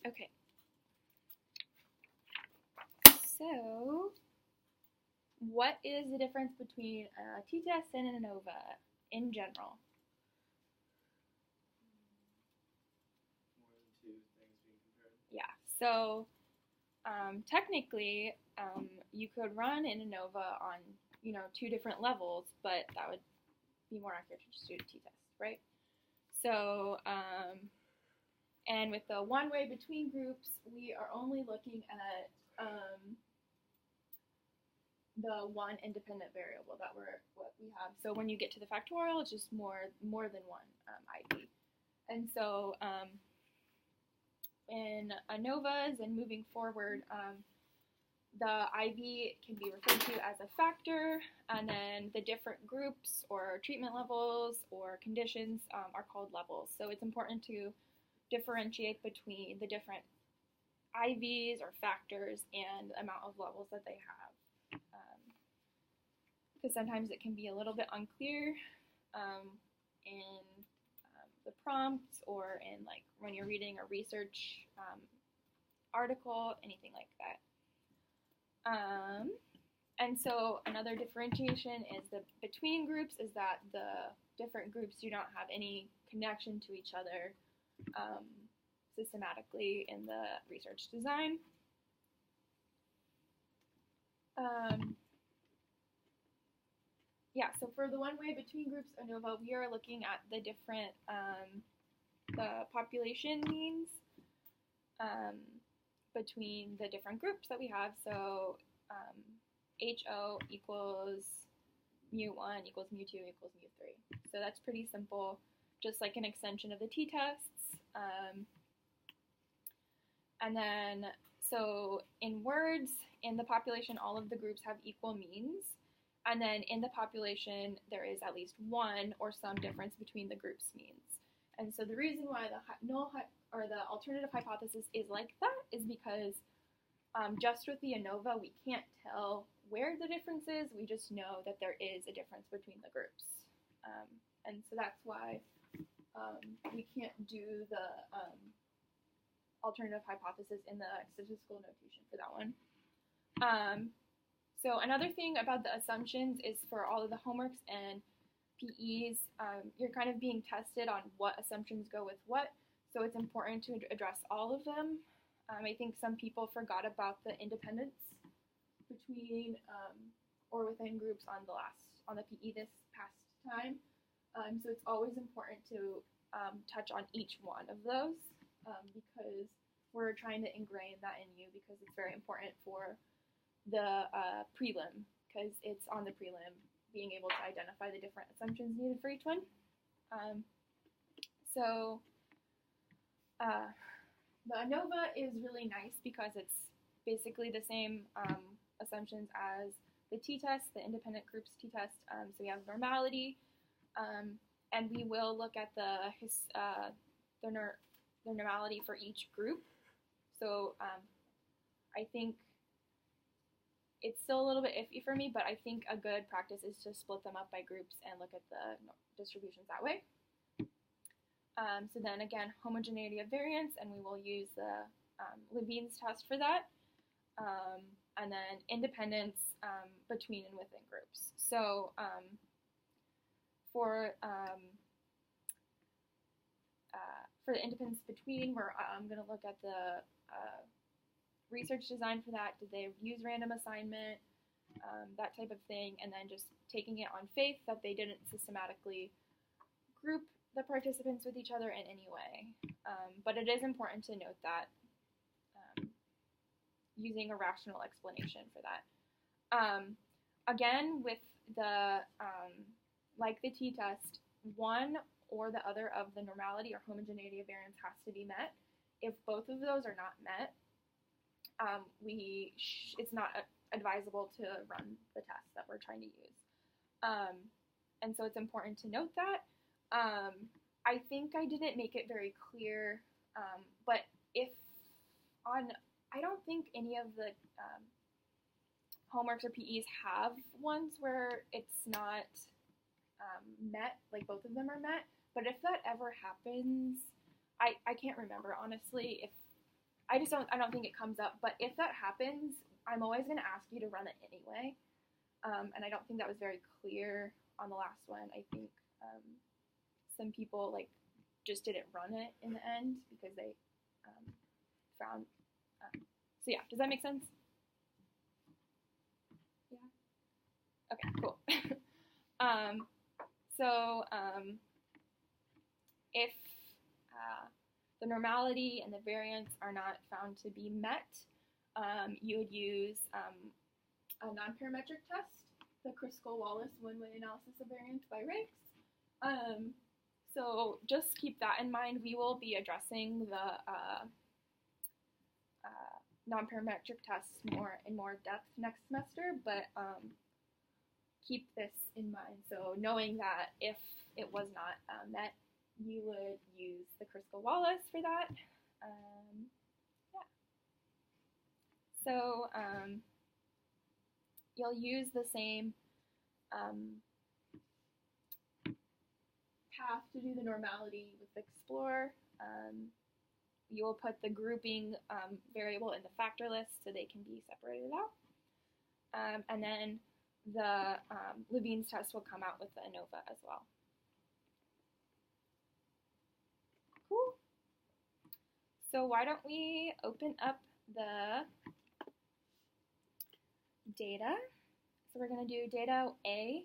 Okay. So, what is the difference between a t-test and an ANOVA in general? More than two things being compared. Yeah. So, technically, you could run an ANOVA on, two different levels, but that would be more accurate to just do a t-test, right? So, and with the one-way between groups, we are only looking at the one independent variable that what we have. So when you get to the factorial, it's just more than one IV. And so in ANOVAs and moving forward, the IV can be referred to as a factor, and then the different groups or treatment levels or conditions are called levels. So it's important to differentiate between the different IVs or factors and the amount of levels that they have. Because sometimes it can be a little bit unclear in the prompts or in like when you're reading a research article, anything like that. And so another differentiation is the between groups is that the different groups do not have any connection to each other systematically in the research design. Yeah, so for the one-way between groups ANOVA, we are looking at the different the population means between the different groups that we have. So HO equals mu1 equals mu2 equals mu3. So that's pretty simple, just like an extension of the t-tests. And then, so in words, in the population, all of the groups have equal means. And then in the population, there is at least one or some difference between the group's means. And so the reason why the null or the alternative hypothesis is like that is because just with the ANOVA, we can't tell where the difference is. We just know that there is a difference between the groups. And so that's why we can't do the alternative hypothesis in the statistical notation for that one. So another thing about the assumptions is for all of the homeworks and PEs, you're kind of being tested on what assumptions go with what. So it's important to address all of them. I think some people forgot about the independence between or within groups on the PE this past time. So it's always important to touch on each one of those because we're trying to ingrain that in you because it's very important for the prelim because it's on the prelim being able to identify the different assumptions needed for each one. So the ANOVA is really nice because it's basically the same assumptions as the t-test, the independent groups t-test. So we have normality, and we will look at the normality for each group. So I think it's still a little bit iffy for me, but I think a good practice is to split them up by groups and look at the distributions that way. So then again, homogeneity of variance, and we will use the Levene's test for that. And then independence between and within groups. So for the independence between, I'm going to look at the research design for that. Did they use random assignment, that type of thing, and then just taking it on faith that they didn't systematically group the participants with each other in any way. But it is important to note that using a rational explanation for that. Again, with the, like the t-test, one or the other of the normality or homogeneity of variance has to be met. If both of those are not met, it's not advisable to run the test that we're trying to use. And so it's important to note that. I think I didn't make it very clear, but I don't think any of the homeworks or PEs have ones where it's not met, like both of them are met. But if that ever happens, I can't remember honestly if I don't think it comes up. But if that happens, I'm always going to ask you to run it anyway. And I don't think that was very clear on the last one. I think some people like just didn't run it in the end because they found. So yeah, does that make sense? Yeah. Okay, cool. If the normality and the variance are not found to be met, you would use a non-parametric test, the Kruskal-Wallis one-way analysis of variance by ranks. So just keep that in mind. We will be addressing the non-parametric tests in more depth next semester, but keep this in mind. So knowing that if it was not met, you would use the Kruskal-Wallis for that. Yeah. So you'll use the same path to do the normality with Explore. You will put the grouping variable in the factor list so they can be separated out. And then the Levine's test will come out with the ANOVA as well. Cool. So why don't we open up the data. So we're going to do data A,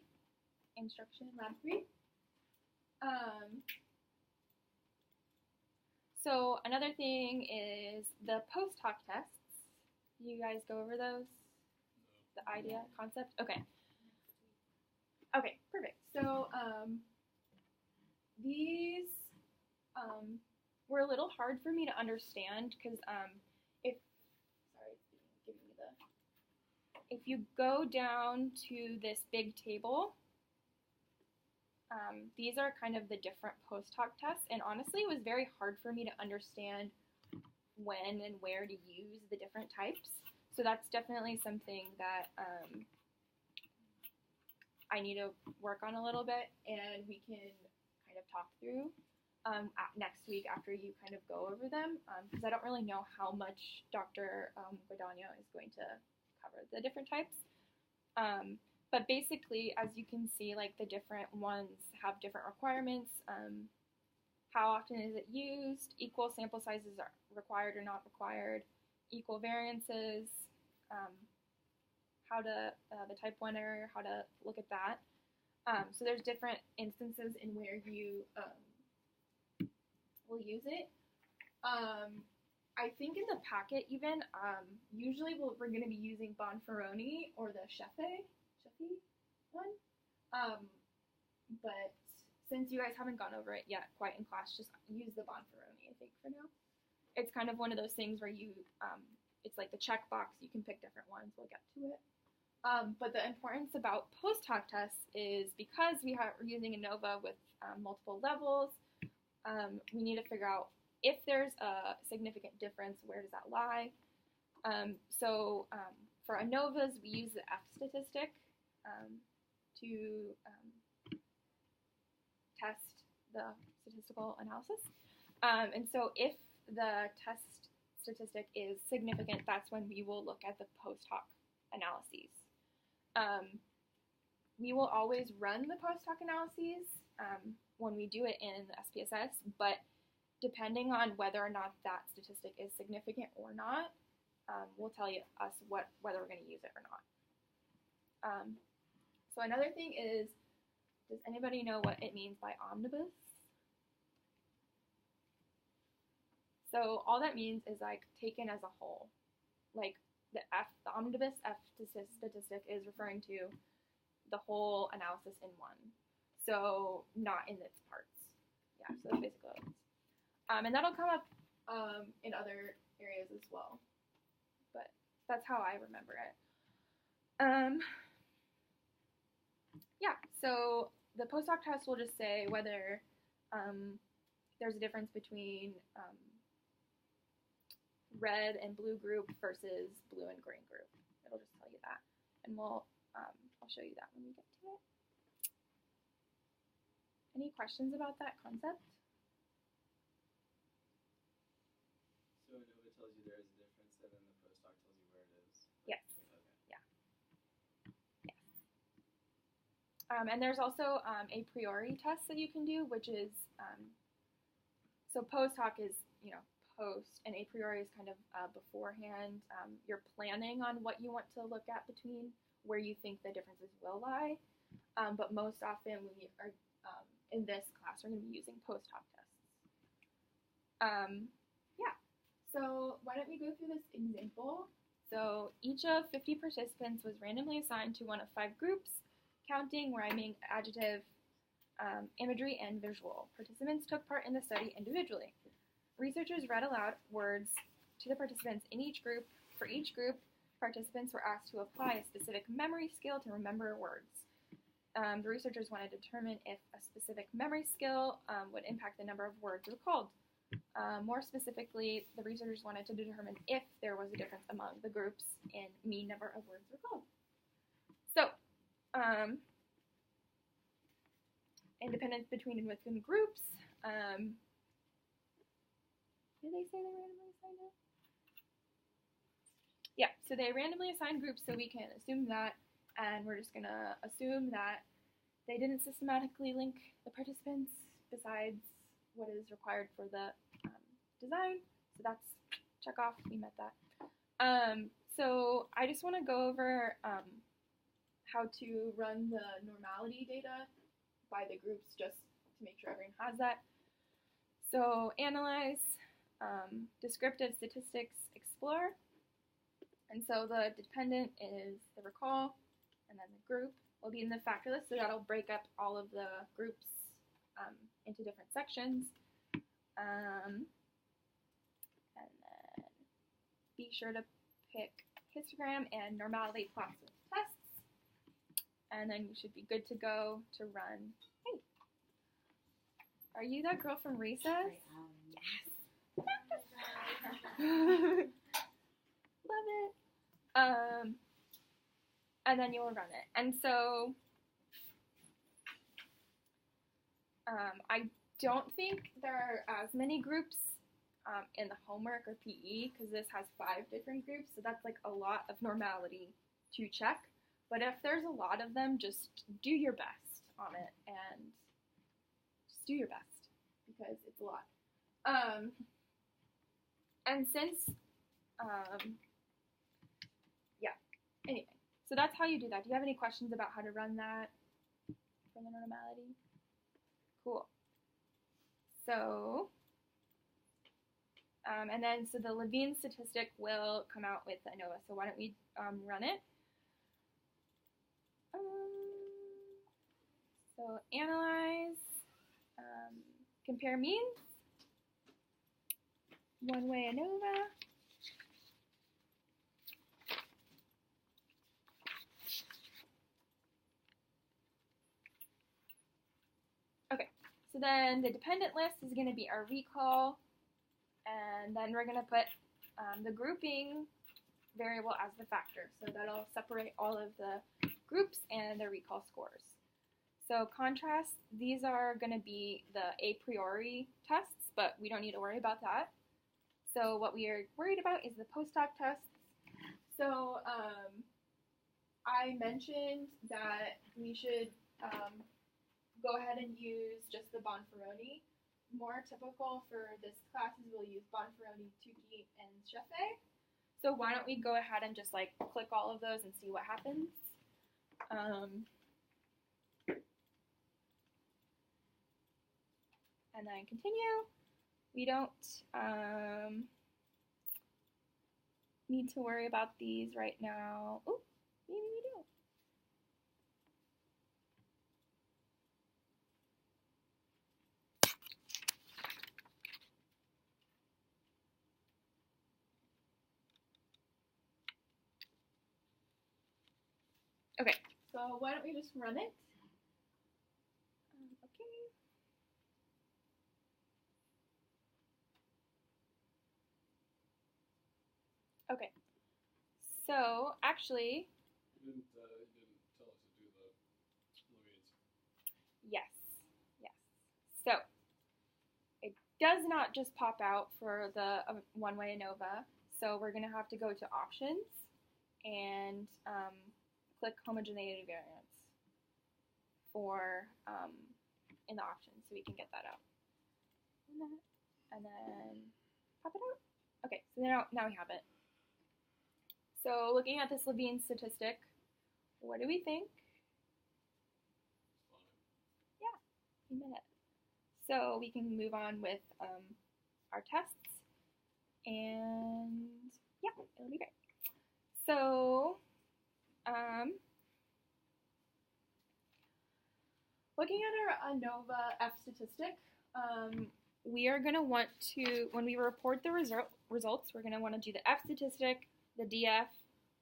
instruction lab 3. So another thing is the post hoc tests. You guys go over those? The idea, concept? Okay. Okay, perfect. So these were a little hard for me to understand because if you go down to this big table, these are kind of the different post hoc tests, and honestly it was very hard for me to understand when and where to use the different types. So that's definitely something that I need to work on a little bit, and we can kind of talk through next week after you kind of go over them, because I don't really know how much Dr. Guadagno is going to cover the different types. But basically, as you can see, like the different ones have different requirements. How often is it used? Equal sample sizes are required or not required. Equal variances. How to the type 1 error, how to look at that. So there's different instances in where you will use it. I think in the packet even, usually we're going to be using Bonferroni or the Sheffe one. But since you guys haven't gone over it yet quite in class, just use the Bonferroni, I think, for now. It's kind of one of those things where you, it's like the checkbox, you can pick different ones, we'll get to it. But the importance about post hoc tests is because we're using ANOVA with multiple levels, we need to figure out if there's a significant difference, where does that lie? So for ANOVAs, we use the F statistic to test the statistical analysis. And so if the test statistic is significant, that's when we will look at the post hoc analyses. We will always run the post hoc analyses when we do it in the SPSS, but depending on whether or not that statistic is significant or not, will tell us whether we're going to use it or not. So another thing is, does anybody know what it means by omnibus? So all that means is like taken as a whole. Like the omnibus F statistic is referring to the whole analysis in one. So not in its parts. Yeah, so that's basically what it means. And that'll come up in other areas as well. But that's how I remember it. Yeah, so the post hoc test will just say whether there's a difference between red and blue group versus blue and green group. It'll just tell you that. And I'll show you that when we get to it. Any questions about that concept? So ANOVA tells you there is a difference, and then the post hoc tells you where it is. Yes. Okay. Yeah. Yes. And there's also a priori test that you can do, which is so post hoc is post, and a priori is kind of beforehand. You're planning on what you want to look at between where you think the differences will lie. But most often we are in this class we're going to be using post hoc tests. Yeah. So why don't we go through this example? So each of 50 participants was randomly assigned to one of 5 groups, counting, rhyming, adjective, imagery, and visual. Participants took part in the study individually. Researchers read aloud words to the participants in each group. For each group, participants were asked to apply a specific memory skill to remember words. The researchers wanted to determine if a specific memory skill would impact the number of words recalled. More specifically, the researchers wanted to determine if there was a difference among the groups in mean number of words recalled. So, independence between and within groups. Did they say they randomly assigned it? Yeah, so they randomly assigned groups, so we can assume that, and we're just going to assume that they didn't systematically link the participants besides what is required for the design. So that's check off, we met that. So I just want to go over how to run the normality data by the groups just to make sure everyone has that. So analyze, descriptive statistics, explore. And so the dependent is the recall, and then the group will be in the factor list, so that'll break up all of the groups into different sections. And then be sure to pick histogram and normality plots with tests. And then you should be good to go to run. Hey, are you that girl from recess? Yes. Love it. And then you'll run it. And so I don't think there are as many groups in the homework or PE because this has 5 different groups, so that's like a lot of normality to check. But if there's a lot of them, just do your best on it, and just do your best because it's a lot. And since, yeah, anyway, so that's how you do that. Do you have any questions about how to run that for the normality? Cool. So, and then, so the Levene statistic will come out with ANOVA. So why don't we run it? So analyze, compare means, one-way ANOVA. Okay, so then the dependent list is going to be our recall, and then we're going to put the grouping variable as the factor. So that'll separate all of the groups and their recall scores. So contrast, these are going to be the a priori tests, but we don't need to worry about that. So what we are worried about is the post hoc tests. So I mentioned that we should go ahead and use just the Bonferroni. More typical for this class is we'll use Bonferroni, Tukey, and Scheffé. So why don't we go ahead and just like click all of those and see what happens. And then continue. We don't need to worry about these right now. Oh, maybe we do. Okay, so why don't we just run it? Okay. Okay, so actually, You didn't tell us to do the Levene's. yes. So I does not just pop out for the one-way ANOVA, so we're going to have to go to options and click homogeneity variance for in the options so we can get that out. And then pop it out. Okay, so now we have it. So looking at this Levene statistic, what do we think? Yeah, we made it. So we can move on with our tests, and yeah, it'll be great. So looking at our ANOVA F statistic, we are going to want to, when we report the results, we're going to want to do the F statistic, the DF,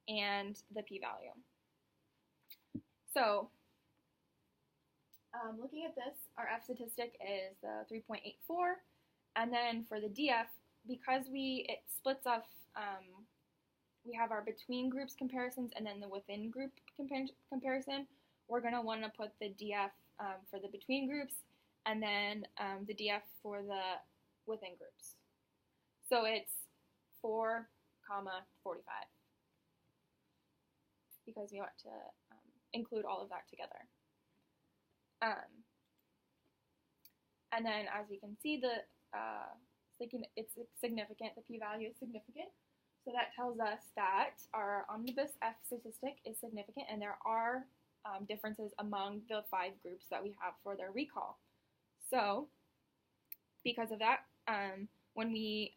and the p-value. So looking at this, our F statistic is 3.84, and then for the DF, because it splits off, we have our between groups comparisons and then the within group comparison. We're going to want to put the DF for the between groups and then the DF for the within groups. So it's 4, 45 because we want to include all of that together. And then as we can see, it's significant, the p-value is significant. So that tells us that our omnibus F statistic is significant and there are differences among the 5 groups that we have for their recall. So because of that, when we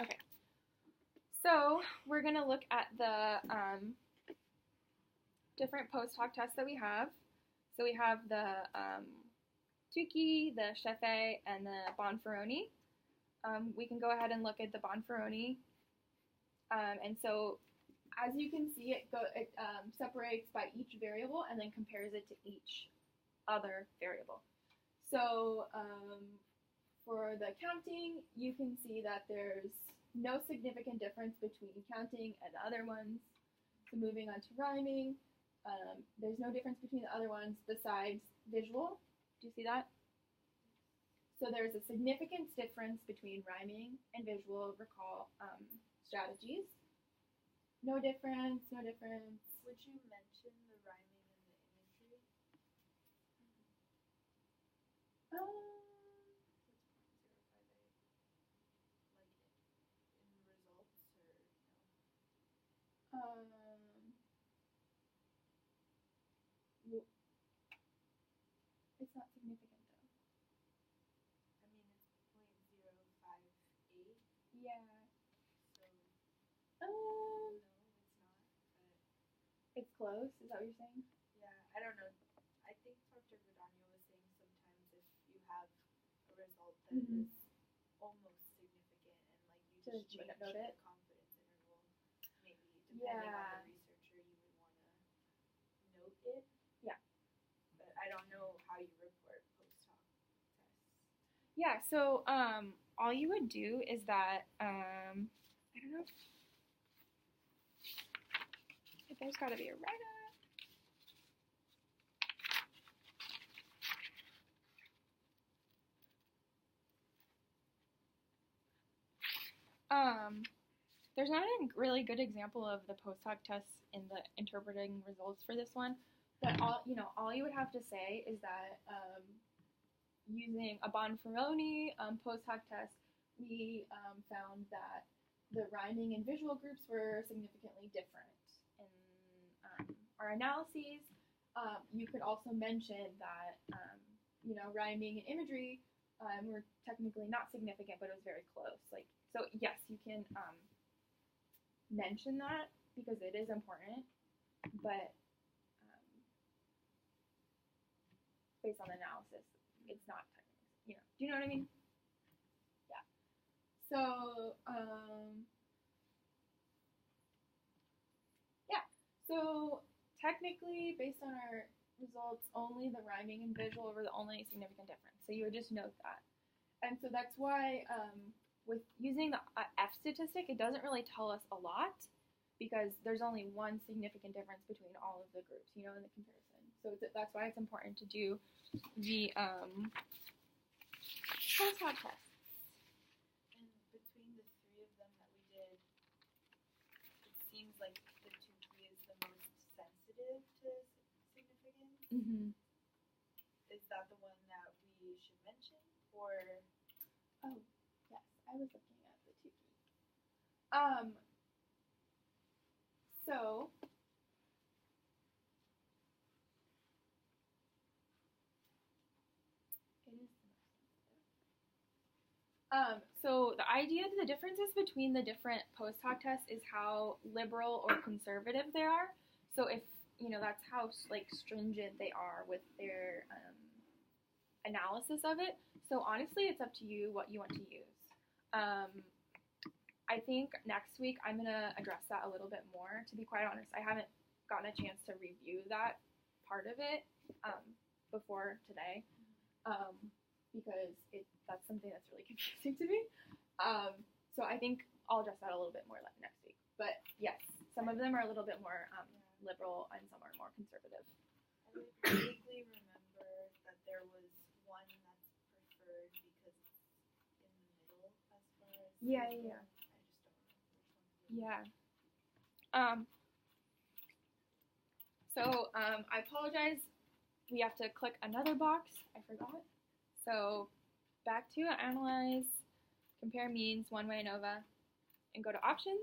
okay, so we're going to look at the different post hoc tests that we have. So we have the Tukey, the Scheffé, and the Bonferroni. We can go ahead and look at the Bonferroni. And so as you can see, it separates by each variable and then compares it to each other variable. So for the counting, you can see that there's no significant difference between counting and the other ones. So moving on to rhyming, there's no difference between the other ones besides visual. Do you see that? So there's a significant difference between rhyming and visual recall strategies. No difference, no difference. Would you mention the rhyming and the imagery? What's 0.058? Like in results or no? It's not significant though. I mean, it's 0.058. Yeah. So, no, it's not. But It's close. Is that what you're saying? yeah, I don't know. I think Dr. Godano was saying sometimes if you have a result that Mhm. is almost significant and like you To just change note the it? confidence interval, maybe depending on Yeah. the researcher, you would want to note it. Yeah. But I don't know how you report post hoc tests. Yeah, so all you would do is that I don't know if there's got to be a write-up. There's not a really good example of the post hoc tests in the interpreting results for this one, but all you would have to say is that using a Bonferroni post hoc test, we found that the rhyming and visual groups were significantly different in our analyses. You could also mention that rhyming and imagery were technically not significant, but it was very close. So yes, you can mention that because it is important, but based on the analysis, it's not technically, do you know what I mean? Yeah. So, yeah. So technically, based on our results, only the rhyming and visual were the only significant difference. So you would just note that. And so that's why with using the F statistic, it doesn't really tell us a lot because there's only one significant difference between all of the groups, in the comparison. So that's why it's important to do the post-hoc test. And between the three of them that we did, it seems like the 2-3 is the most sensitive to significance. Mm-hmm. Is that the one that we should mention, or? Oh, yes, I was looking at the 2 key. So it is the most sensitive. So the differences between the different post hoc tests is how liberal or conservative they are. So if that's how stringent they are with their analysis of it. So honestly, it's up to you what you want to use. I think next week I'm gonna address that a little bit more. To be quite honest, I haven't gotten a chance to review that part of it before today, because that's something that's really confusing to me. So I think I'll address that a little bit more next week. But yes, some of them are a little bit more liberal and some are more conservative. I vaguely remember that there was one that's preferred because it's in the middle as far as Yeah. I just don't remember which one. Yeah. So I apologize. We have to click another box. I forgot. So back to analyze, compare means, one-way ANOVA, and go to options.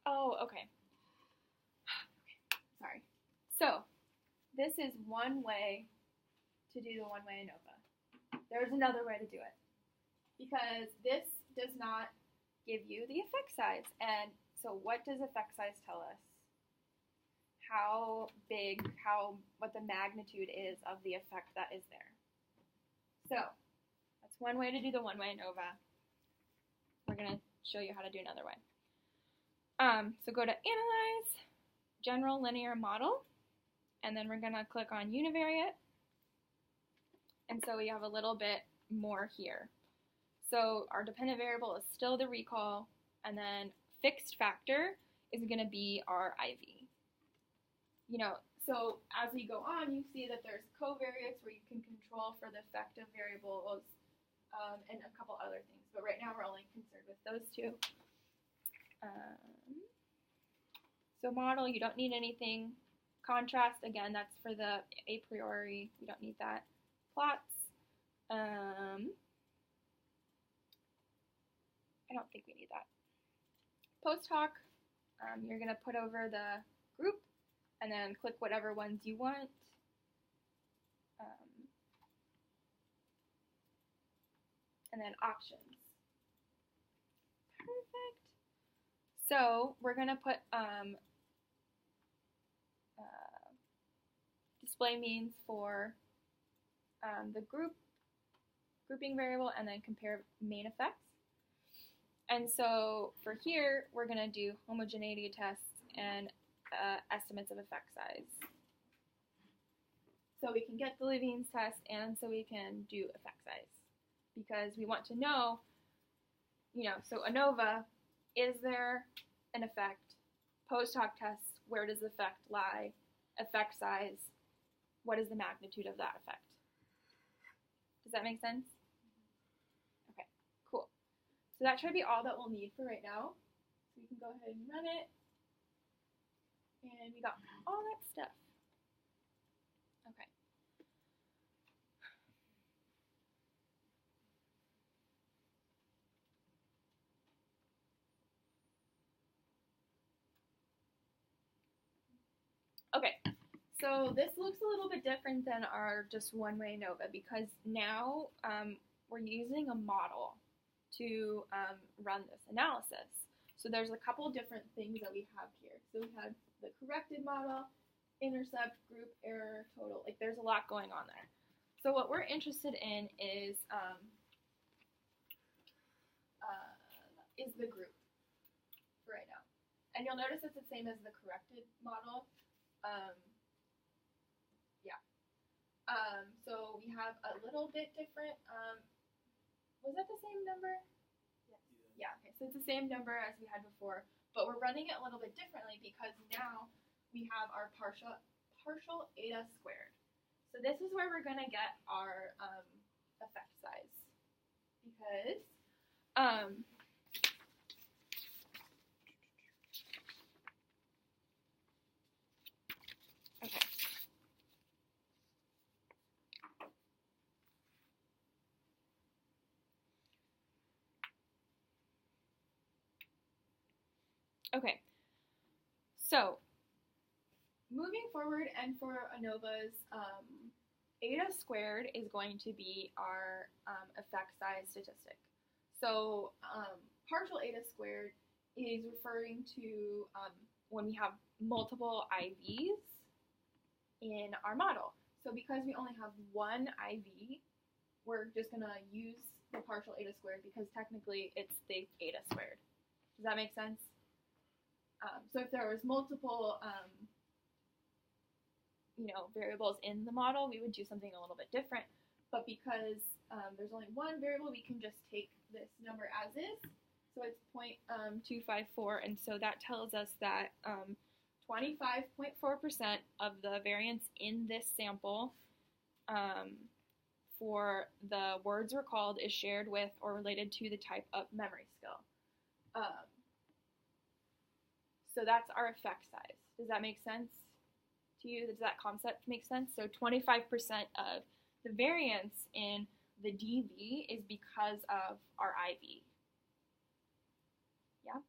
Oh, okay. Sorry. So this is one way to do the one-way ANOVA. There's another way to do it, because this does not give you the effect size. And so what does effect size tell us? How big, what the magnitude is of the effect that is there. So that's one way to do the one-way ANOVA. We're going to show you how to do another way. So go to Analyze, General Linear Model, and then we're going to click on Univariate. And so we have a little bit more here. So our dependent variable is still the recall, and then fixed factor is going to be our IV. So as we go on, you see that there's covariates where you can control for the effective variables and a couple other things. But right now we're only concerned with those two. So model, you don't need anything. Contrast, again, that's for the a priori. You don't need that. Plots. I don't think we need that. Post hoc, you're going to put over the group and then click whatever ones you want. And then options. Perfect. So we're going to put display means for the grouping variable, and then compare main effects. And so for here, we're going to do homogeneity tests and estimates of effect size. So we can get the Levene's test, and so we can do effect size, because we want to know, so ANOVA, is there an effect? Post hoc tests, where does the effect lie? Effect size, what is the magnitude of that effect? Does that make sense? Okay, cool. So that should be all that we'll need for right now. So we can go ahead and run it. And we got all that stuff. Okay. Okay, so this looks a little bit different than our just one-way ANOVA, because now we're using a model to run this analysis. So there's a couple different things that we have here. So we have the corrected model, intercept, group, error, total. There's a lot going on there. So what we're interested in is the group for right now. And you'll notice it's the same as the corrected model. Yeah. So we have a little bit different. Was that the same number? Yes. Yeah, okay, so it's the same number as we had before, but we're running it a little bit differently because now we have our partial eta squared. So this is where we're going to get our effect size. Because, okay. Okay, so moving forward and for ANOVA's, eta squared is going to be our effect size statistic. So partial eta squared is referring to when we have multiple IVs in our model. So because we only have one IV, we're just going to use the partial eta squared because technically it's the eta squared. Does that make sense? So if there was multiple variables in the model, we would do something a little bit different. But because there's only one variable, we can just take this number as is. So it's 0.254, and so that tells us that 25.4% of the variance in this sample for the words recalled is shared with or related to the type of memory skill. So that's our effect size. Does that make sense to you? Does that concept make sense? So 25% of the variance in the DV is because of our IV. Yeah?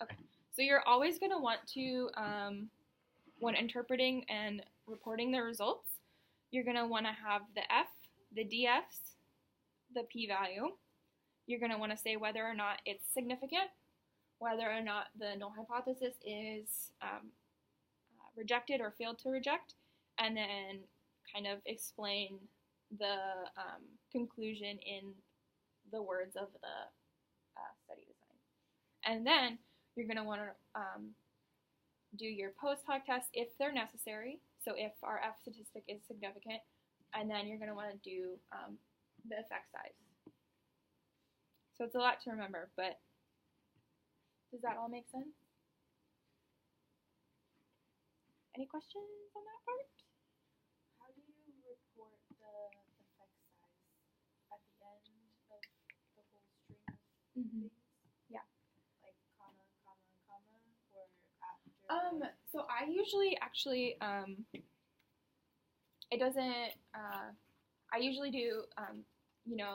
Okay. So you're always going to want to, when interpreting and reporting the results, you're going to want to have the F, the DFs, the p-value. You're going to want to say whether or not it's significant, whether or not the null hypothesis is rejected or failed to reject, and then kind of explain the conclusion in the words of the study design. And then you're going to want to do your post hoc tests if they're necessary, so if our F statistic is significant, and then you're going to want to do the effect size. So it's a lot to remember, but does that all make sense? Any questions on that part? How do you report the effect size at the end of the whole string of things? Yeah. Like comma, comma, comma, or after? So I usually actually, it doesn't, I usually do,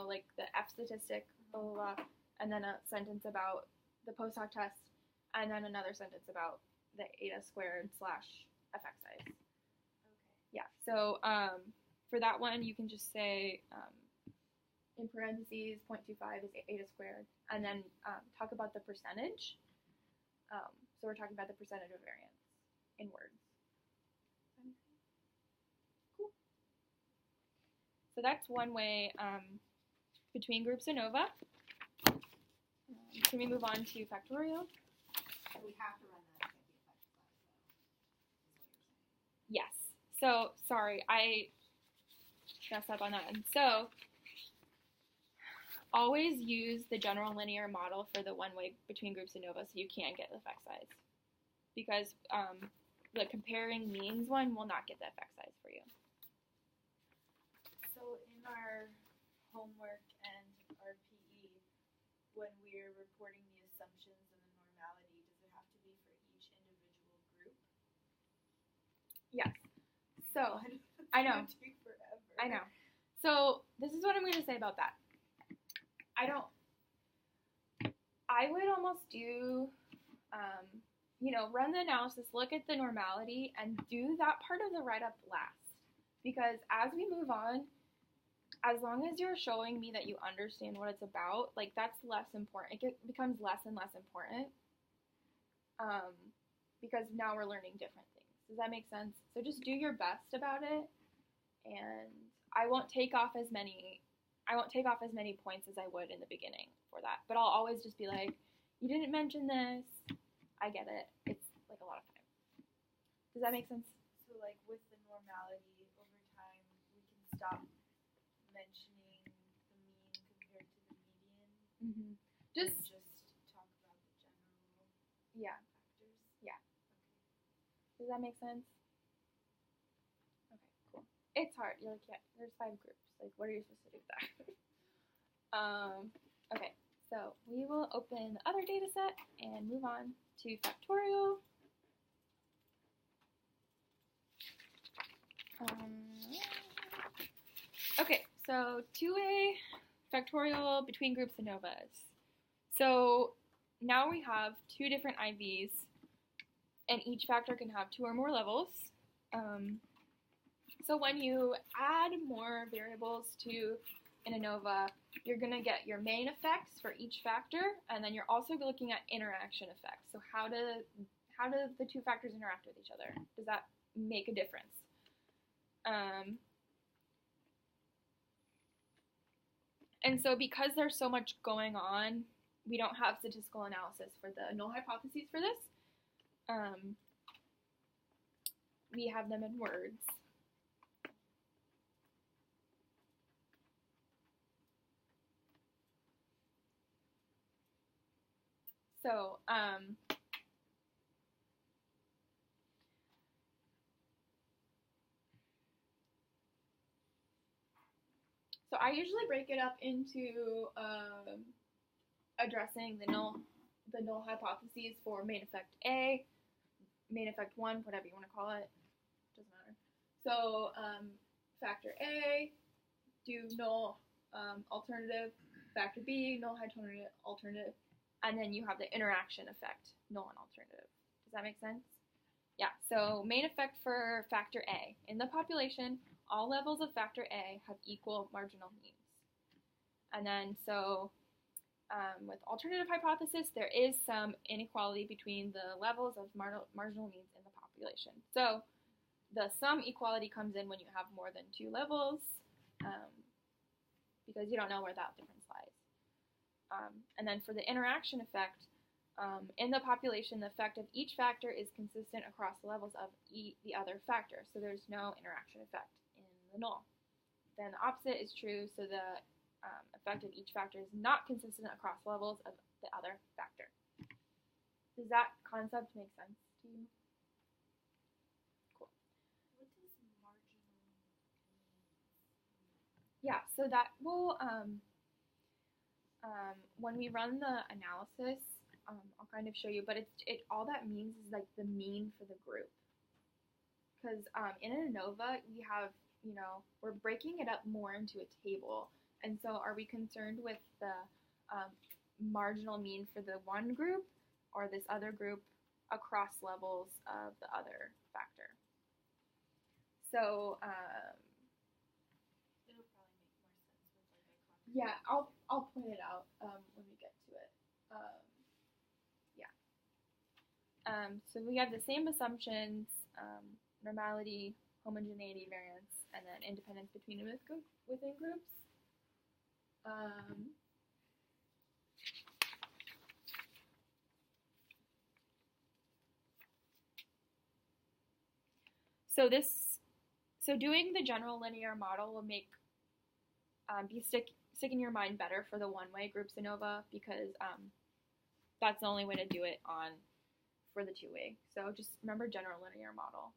like the F statistic, blah, blah, blah, and then a sentence about the post hoc test, and then another sentence about the eta squared / effect size. Okay. Yeah, so for that one, you can just say, in parentheses, 0.25 is eta squared, and then talk about the percentage. So we're talking about the percentage of variance in words. Cool. So that's one way between groups ANOVA. Can we move on to factorial? So we have to run that to get the effect size, though, is what you're saying. Yes. So, sorry, I messed up on that one. So, always use the general linear model for the one way between groups ANOVA so you can get the effect size. Because the comparing means one will not get the effect size for you. So in our homework and our PE, when we're reporting the assumptions and the normality, does it have to be for each individual group? Yes. So, It's I know. gonna take forever. I know. So, this is what I'm going to say about that. I would almost do, run the analysis, look at the normality, and do that part of the write-up last. Because as we move on, as long as you're showing me that you understand what it's about, like, that's less important. It becomes less and less important. Because now we're learning different things. Does that make sense? So just do your best about it, and I won't take off as many points as I would in the beginning for that. But I'll always just be like, you didn't mention this. I get it. It's like a lot of time. Does that make sense? So like with the normality, over time we can stop mentioning the mean compared to the median. Mm-hmm. And Just talk about the general yeah. factors. Yeah. Okay. Does that make sense? Okay, cool. It's hard. You're like, yeah, there's 5 groups. Like, what are you supposed to do with that? Okay, so we will open the other data set and move on to factorial. Okay, so 2A factorial between groups ANOVAs. So now we have 2 different IVs, and each factor can have 2 or more levels. So when you add more variables to an ANOVA, you're going to get your main effects for each factor, and then you're also looking at interaction effects. So how do the 2 factors interact with each other? Does that make a difference? And so because there's so much going on, we don't have statistical analysis for the null hypotheses for this. We have them in words. So, I usually break it up into addressing the null hypotheses for main effect A, main effect 1, whatever you want to call it, doesn't matter. So factor A, do null alternative, factor B, null alternative, and then you have the interaction effect, null and alternative. Does that make sense? Yeah, so main effect for factor A. In the population, all levels of factor A have equal marginal means. And then so with alternative hypothesis, there is some inequality between the levels of marginal means in the population. So the sum equality comes in when you have more than 2 levels, because you don't know where that difference lies. And then for the interaction effect, in the population, the effect of each factor is consistent across the levels of the other factor, so there's no interaction effect in the null. Then the opposite is true, so the effect of each factor is not consistent across levels of the other factor. Does that concept make sense to you? Cool. What does marginal mean? Yeah, so that will, when we run the analysis, I'll kind of show you, but all that means is like the mean for the group. Because in an ANOVA, we have, we're breaking it up more into a table. And so are we concerned with the marginal mean for the one group or this other group across levels of the other factor? So It'll probably make more sense with like a conversation. yeah, I'll point it out when we get to it. So we have the same assumptions, normality, homogeneity, variance, and then independence between and within groups. So doing the general linear model will make stick in your mind better for the one-way groups ANOVA, because that's the only way to do it for the two-way. So just remember general linear model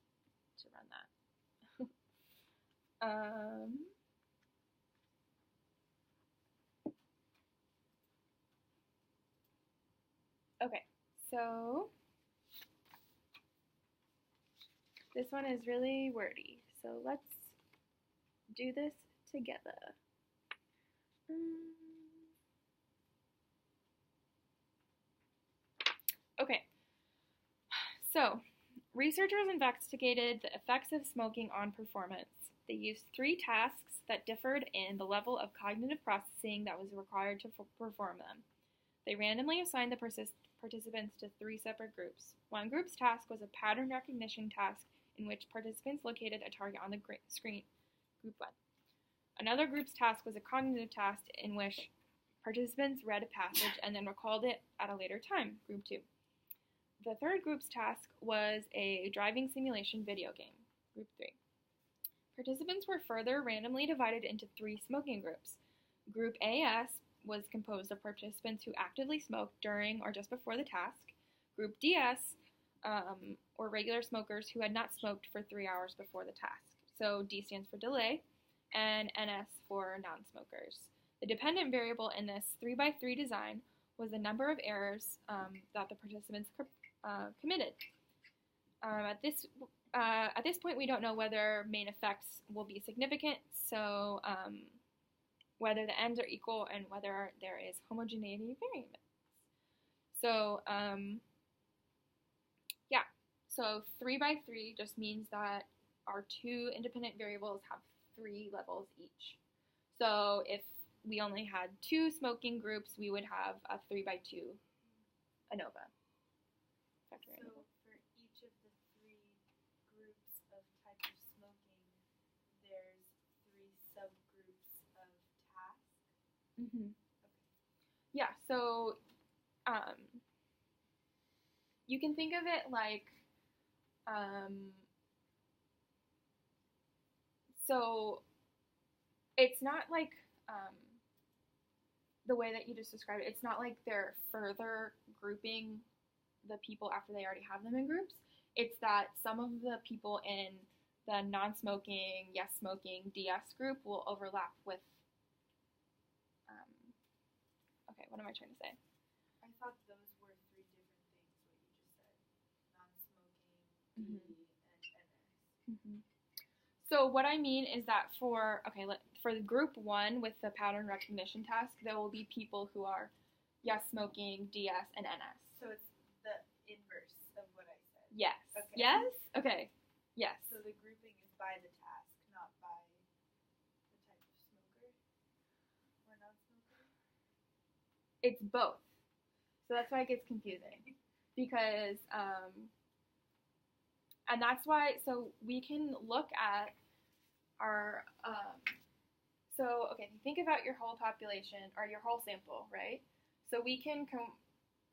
to run that. Okay, so this one is really wordy, so let's do this together. Okay, so researchers investigated the effects of smoking on performance. They used 3 tasks that differed in the level of cognitive processing that was required to perform them. They randomly assigned the participants to 3 separate groups. One group's task was a pattern recognition task in which participants located a target on the screen, group 1. Another group's task was a cognitive task in which Participants read a passage and then recalled it at a later time, group 2. The third group's task was a driving simulation video game, group 3. Participants were further randomly divided into 3 smoking groups. Group AS was composed of participants who actively smoked during or just before the task. Group DS were regular smokers who had not smoked for 3 hours before the task. So D stands for delay, and NS for non-smokers. The dependent variable in this 3x3 design was the number of errors that the participants committed. At this point, we don't know whether main effects will be significant, so whether the ends are equal and whether there is homogeneity variance. So, yeah, so 3x3 just means that our 2 independent variables have 3 levels each. So if we only had 2 smoking groups, we would have a 3x2 ANOVA. So for each of the 3 groups of type of smoking, there's 3 subgroups of tasks? Mm-hmm. Okay. Yeah, so you can think of it like, so it's not like the way that you just described it. It's not like they're further grouping the people after they already have them in groups. It's that some of the people in the non-smoking, yes-smoking DS group will overlap with, okay, what am I trying to say? I thought those were 3 different things, what you just said. Non-smoking, D, Mhm. and NS. Mm-hmm. So what I mean is that for the group 1 with the pattern recognition task, there will be people who are yes smoking, DS, and NS. So it's the inverse of what I said. Yes. Okay. Yes? Okay. Yes. So the grouping is by the task, not by the type of smoker or non-smoker? It's both. So that's why it gets confusing. Because, and that's why, so we can look at our, okay, think about your whole population, or your whole sample, right? So we can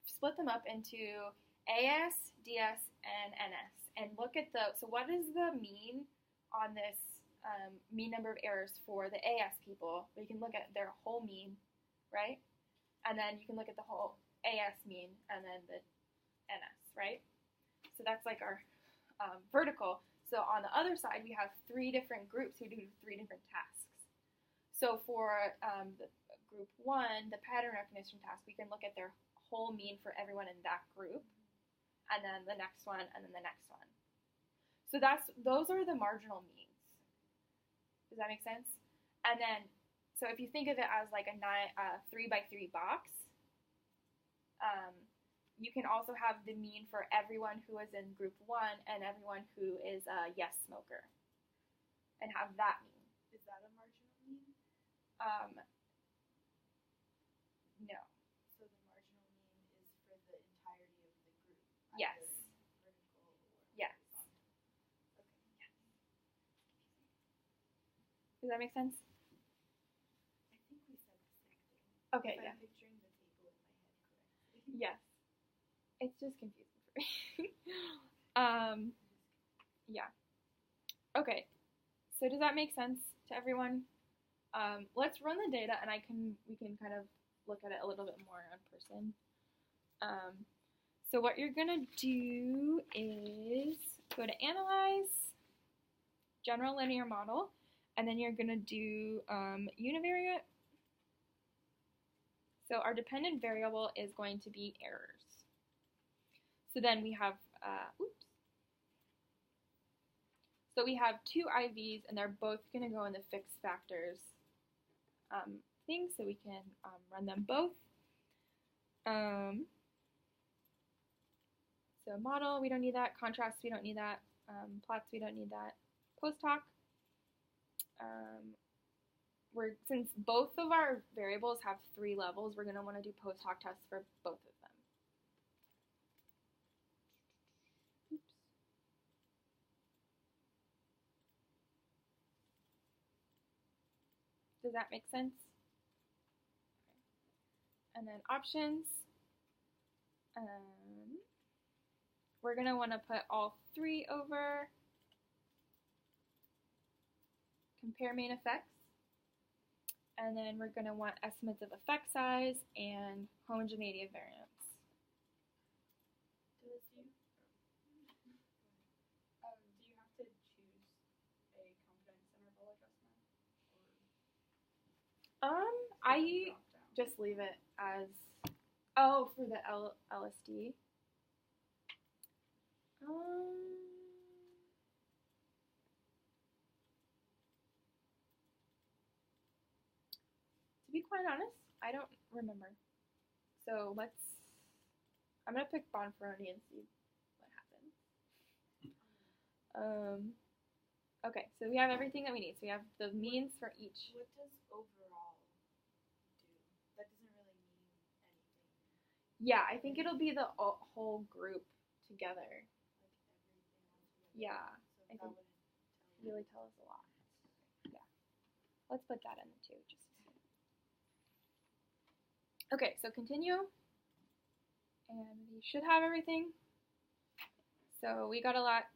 split them up into AS, DS, and NS, and look at so what is the mean on this mean number of errors for the AS people? We can look at their whole mean, right? And then you can look at the whole AS mean, and then the NS, right? So that's like our vertical. So on the other side, we have 3 different groups who do 3 different tasks. So for the group 1, the pattern recognition task, we can look at their whole mean for everyone in that group, and then the next one, and then the next one. So those are the marginal means. Does that make sense? And then, so if you think of it as like a 3x3 box, you can also have the mean for everyone who is in group 1 and everyone who is a yes smoker, and have that mean. Is that a marginal mean? No. So the marginal mean is for the entirety of the group? Yes. Either vertical or Yes. horizontal. Okay. Does that make sense? I think we said the same thing. Okay, If yeah. I'm picturing the table in my head correctly. Yes. It's just confusing for me. Yeah. Okay. So does that make sense to everyone? Let's run the data, and we can kind of look at it a little bit more in person. So what you're gonna do is go to Analyze, General Linear Model, and then you're gonna do univariate. So our dependent variable is going to be errors. So then we have, So we have 2 IVs, and they're both going to go in the fixed factors thing, so we can run them both. So model, we don't need that. Contrast, we don't need that. Plots, we don't need that. Post hoc. Since both of our variables have 3 levels, we're going to want to do post hoc tests for both of them. Oops. Does that make sense? And then options. We're going to want to put all three over. Compare main effects. And then we're going to want estimates of effect size and homogeneity of variance. Do you have to choose a confidence interval adjustment, or I drop down? just leave it as, oh, for the LSD. To be quite honest, I don't remember. So I'm gonna pick Bonferroni and see what happens. Okay, so we have everything that we need. So we have the means for each. What does overall do? That doesn't really mean anything. Yeah, I think it'll be the whole group together. Like everything altogether. Yeah, So I that think wouldn't really tell us a lot. Yeah, let's put that in the two. Just okay. So continue, and we should have everything. So we got a lot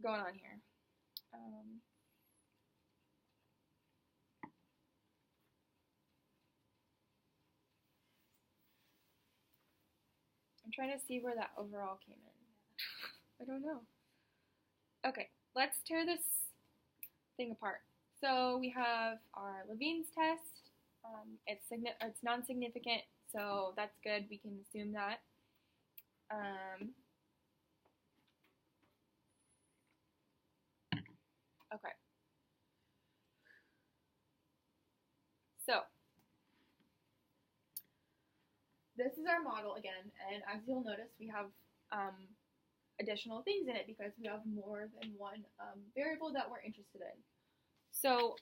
going on here. I'm trying to see where that overall came in. I don't know. Okay, let's tear this thing apart. So we have our Levine's test. It's non-significant, so that's good. We can assume that. Okay. So this is our model again, and as you'll notice, we have additional things in it because we have more than one variable that we're interested in. So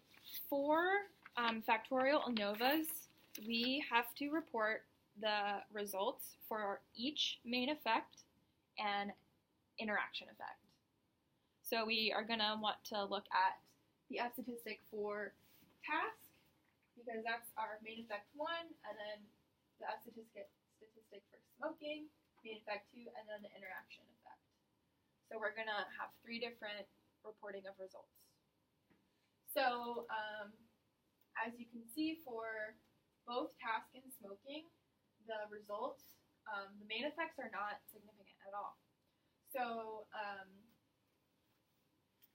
for factorial ANOVAs, we have to report the results for each main effect and interaction effect. So we are going to want to look at the F statistic for task, because that's our main effect 1, and then the F statistic for smoking, main effect 2, and then the interaction effect. So we're going to have 3 different reporting of results. So as you can see, for both task and smoking, the results, the main effects are not significant at all. So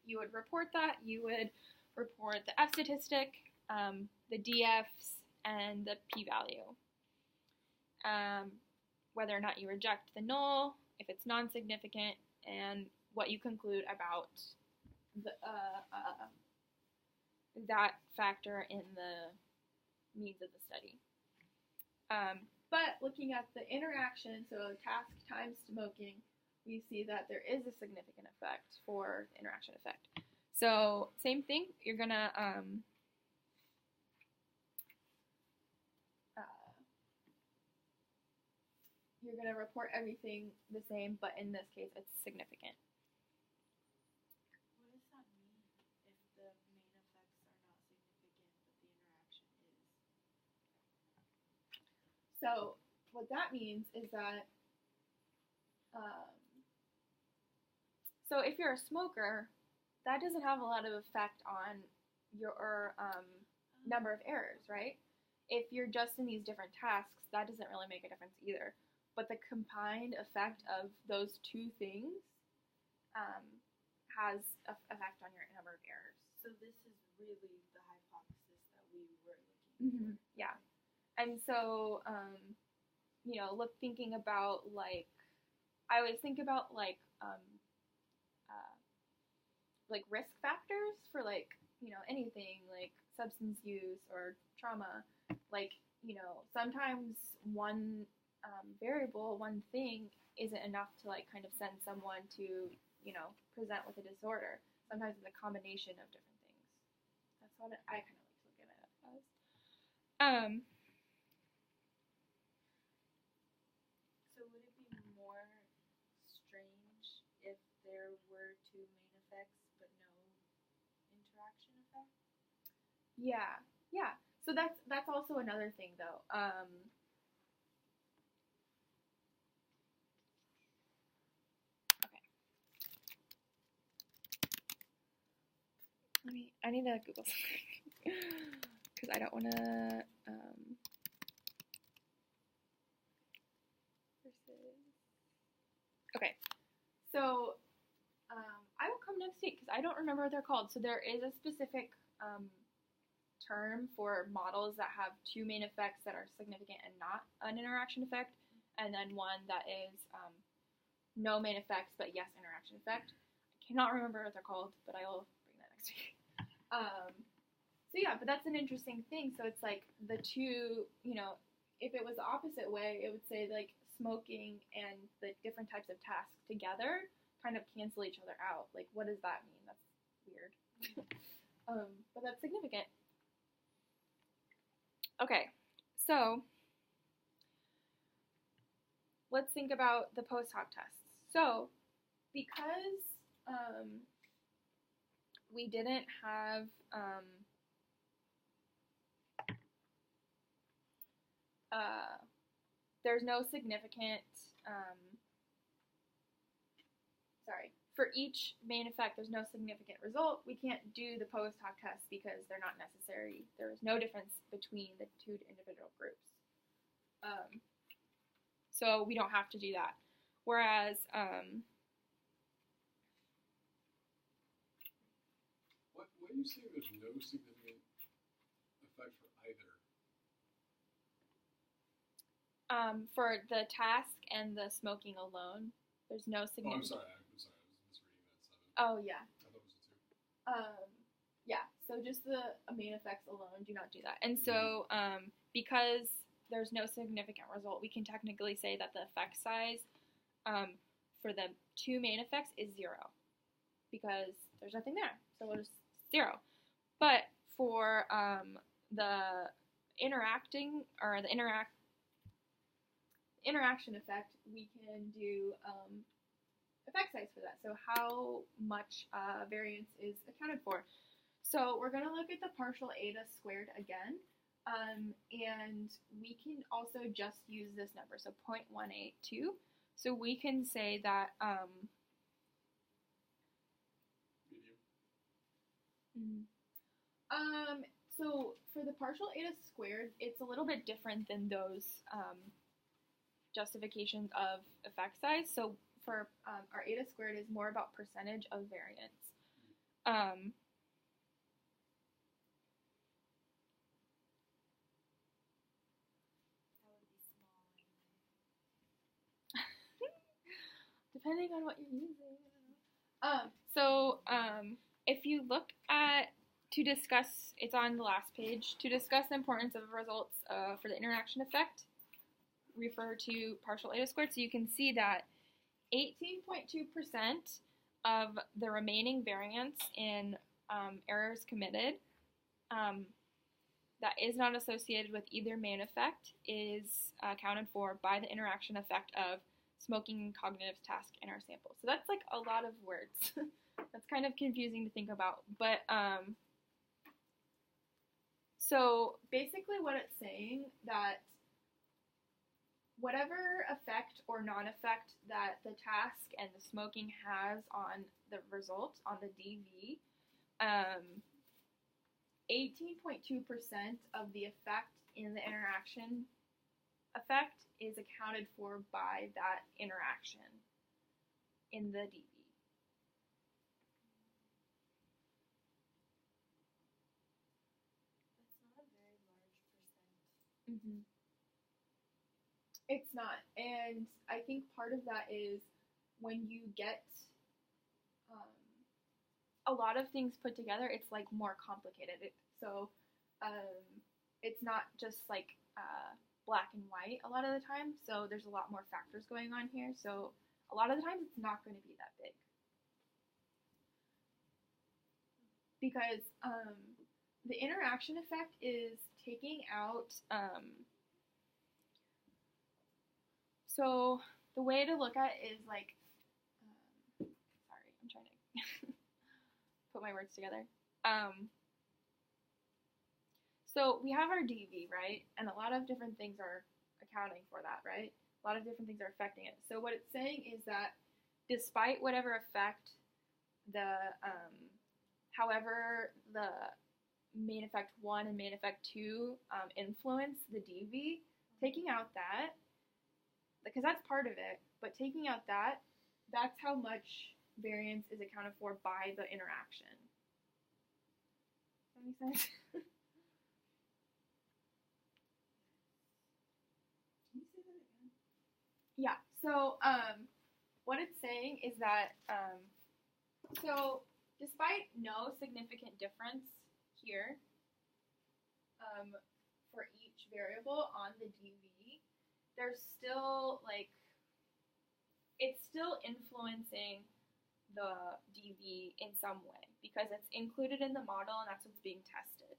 you would report that. You would report the F statistic, the DFs, and the p-value. Whether or not you reject the null, if it's non-significant, and what you conclude about the, that factor in the means of the study. But looking at the interaction, so task times smoking, we see that there is a significant effect for the interaction effect. So same thing, you're gonna report everything the same, but in this case, it's significant. What does that mean if the main effects are not significant, but the interaction is? So what that means is that, so if you're a smoker, that doesn't have a lot of effect on your number of errors, right? If you're just in these different tasks, that doesn't really make a difference either. But the combined effect of those two things has an effect on your number of errors. So this is really the hypothesis that we were looking for. Yeah. And so, thinking about, like, I always think about, like risk factors for, like, anything, like substance use or trauma. Like, sometimes one variable, one thing isn't enough to, like, kind of send someone to, present with a disorder. Sometimes it's a combination of different things. That's what I kind of like to look at it as. So would it be more strange if there were 2 main effects but no interaction effect? Yeah. So that's also another thing, though. I need to Google something because I don't want to. Okay, so I will come next week because I don't remember what they're called. So there is a specific term for models that have two main effects that are significant and not an interaction effect, and then one that is no main effects but yes interaction effect. I cannot remember what they're called, but I will bring that next week. So yeah, but that's an interesting thing. So it's like the two, if it was the opposite way, it would say like smoking and the different types of tasks together kind of cancel each other out. Like, what does that mean? That's weird. But that's significant. Okay, so let's think about the post hoc tests. So because we didn't have there's no significant for each main effect there's no significant result. We can't do the post hoc tests because they're not necessary. There is no difference between the two individual groups. So we don't have to do that. Whereas what do you say there's no significant effect for either? For the task and the smoking alone, there's no significant. Oh, I'm sorry. I was misreading that 7. Oh yeah. I thought it was a 2. Yeah. So just the main effects alone do not do that. And so because there's no significant result, we can technically say that the effect size for the two main effects is 0 because there's nothing there. So we'll just 0. But for the interaction effect, we can do effect size for that. So how much variance is accounted for. So we're going to look at the partial eta squared again. And we can also just use this number, so 0.182. So we can say that so for the partial eta squared, it's a little bit different than those justifications of effect size. So for our eta squared is more about percentage of variance. Depending on what you're using. So if you look at, to discuss, it's on the last page, to discuss the importance of results for the interaction effect, refer to partial eta squared. So you can see that 18.2% of the remaining variance in errors committed that is not associated with either main effect is accounted for by the interaction effect of smoking and cognitive task in our sample. So that's like a lot of words. That's kind of confusing to think about. But so basically what it's saying that whatever effect or non-effect that the task and the smoking has on the result, on the DV, 18.2% of the effect in the interaction effect is accounted for by that interaction in the DV. That's not a very large percent. Mm-hmm. It's not, and I think part of that is when you get a lot of things put together, it's like more complicated. So it's not just like black and white a lot of the time. So there's a lot more factors going on here. So a lot of the times it's not going to be that big because the interaction effect is taking out. So the way to look at it is like, sorry, I'm trying to put my words together. So we have our DV, right? And a lot of different things are accounting for that, right? A lot of different things are affecting it. So what it's saying is that despite whatever effect the however the main effect 1 and main effect 2 influence the DV, taking out that, because that's part of it, but taking out that, that's how much variance is accounted for by the interaction. Does that make sense? Can you say that again? Yeah, so what it's saying is that, so despite no significant difference here for each variable on the DV, there's still, like, it's still influencing the DV in some way because it's included in the model and that's what's being tested.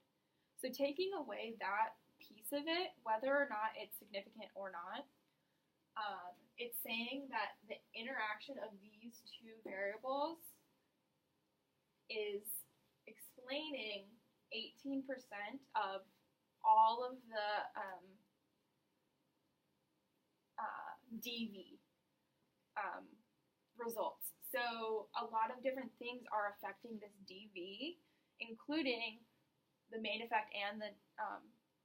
So taking away that piece of it, whether or not it's significant or not, it's saying that the interaction of these two variables is explaining 18% of all of the DV results. So a lot of different things are affecting this DV, including the main effect and the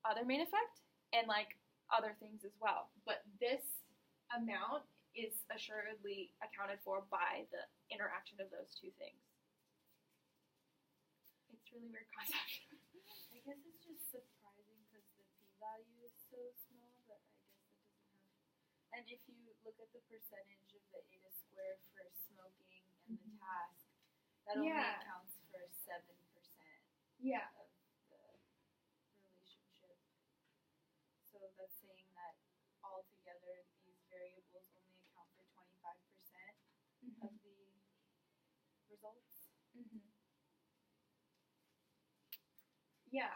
other main effect, and like other things as well. But this amount is assuredly accounted for by the interaction of those two things. It's really weird concept. I guess it's just surprising because the p-value is so small, but I guess it doesn't have. And if you look at the percentage of the eta squared for smoking and the task, that only Yeah. accounts for 7% Yeah. of the relationship. So that's saying that altogether these variables only account for 25% of the results. Mm-hmm. Yeah,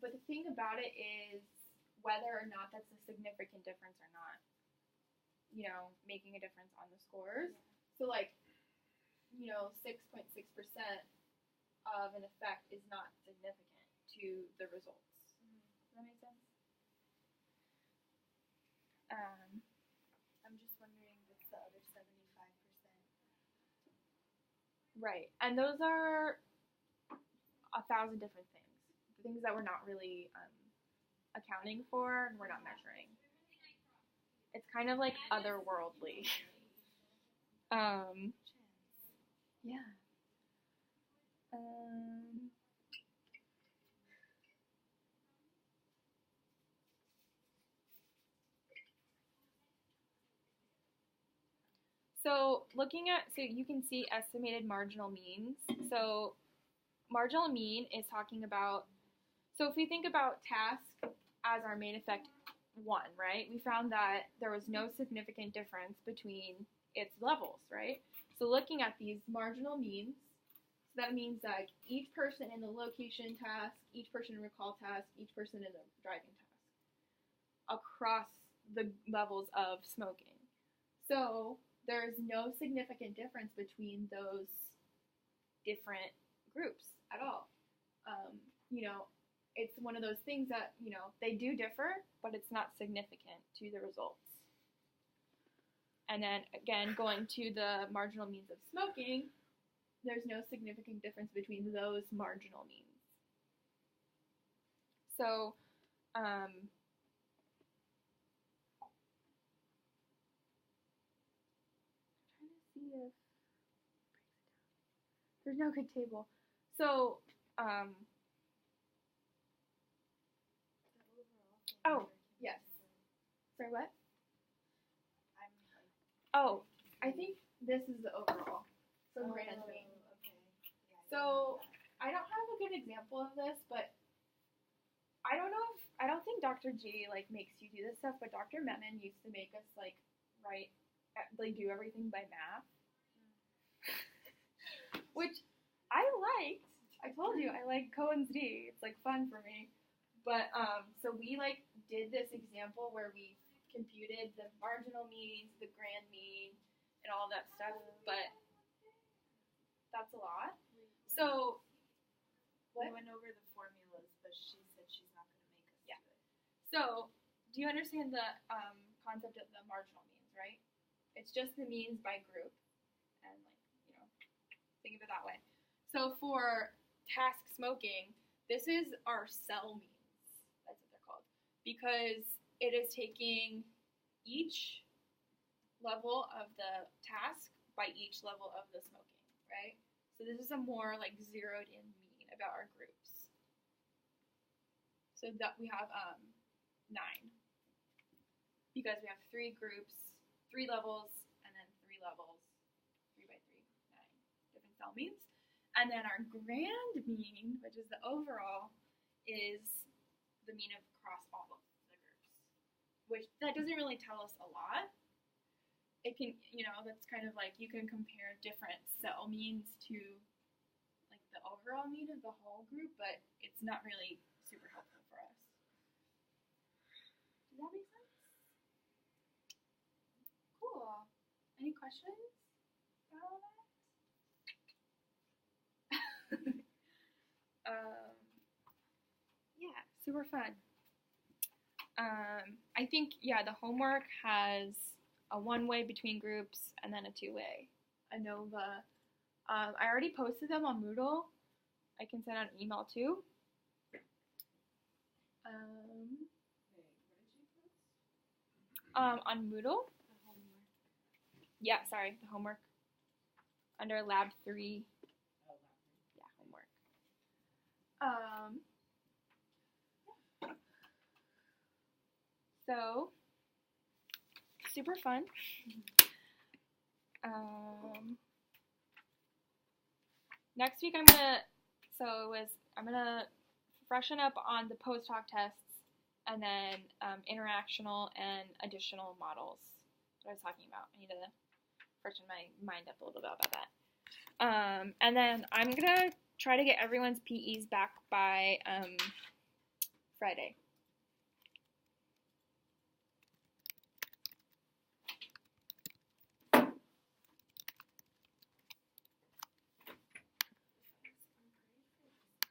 but the thing about it is whether or not that's a significant difference or not, you know, making a difference on the scores. Yeah. So like, you know, 6.6% of an effect is not significant to the results. Does that make sense? I'm just wondering what's the other 75%. Right, and those are 1,000 different things. Things that we're not really accounting for and we're not measuring. It's kind of like otherworldly. Chance. Yeah. So looking at, so you can see estimated marginal means. So marginal mean is talking about, so if we think about task as our main effect 1, right? We found that there was no significant difference between its levels, right? So looking at these marginal means, so that means that each person in the location task, each person in recall task, each person in the driving task, across the levels of smoking. So there's no significant difference between those different groups at all. You know, it's one of those things that, you know, they do differ, but it's not significant to the results. And then again, going to the marginal means of smoking, there's no significant difference between those marginal means. So, I'm trying to see if there's no good table. So, The overall thing Oh, here can yes. be sorry, what? I'm like, Oh, I think this is the overall. So grand mean. Okay. Yeah, I So didn't know I don't have a good example of this, but I don't think Dr. G like makes you do this stuff, but Dr. Menon used to make us like do everything by math, which I liked. I told you I like Cohen's D. It's like fun for me. But so we like did this example where we computed the marginal means, the grand mean, and all that stuff. But that's a lot. So We what? went over the formulas, but she said she's not going to make us Yeah. do it. So, do you understand the concept of the marginal means, right? It's just the means by group, and like, you know, think of it that way. So for task smoking, this is our cell means. That's what they're called. Because it is taking each level of the task by each level of the smoking, right? So this is a more like zeroed in mean about our groups. So that we have 9. Because we have 3 groups, 3 levels, and then 3 levels, 3 by 3, 9 different cell means. And then our grand mean, which is the overall, is the mean across all of the groups. Which, that doesn't really tell us a lot. It can, that's kind of like you can compare different cell means to like the overall mean of the whole group, but it's not really super helpful for us. Does that make sense? Cool. Any questions about all that? Yeah, super fun. I think, the homework has a 1-way between groups and then a 2-way. ANOVA. I already posted them on Moodle. I can send out an email too. On Moodle. Yeah, sorry, the homework. Under Lab 3. Yeah, homework. So, super fun. Next week I'm gonna freshen up on the post-hoc tests and then interactional and additional models that I was talking about. I need to freshen my mind up a little bit about that. And then I'm gonna try to get everyone's PEs back by Friday.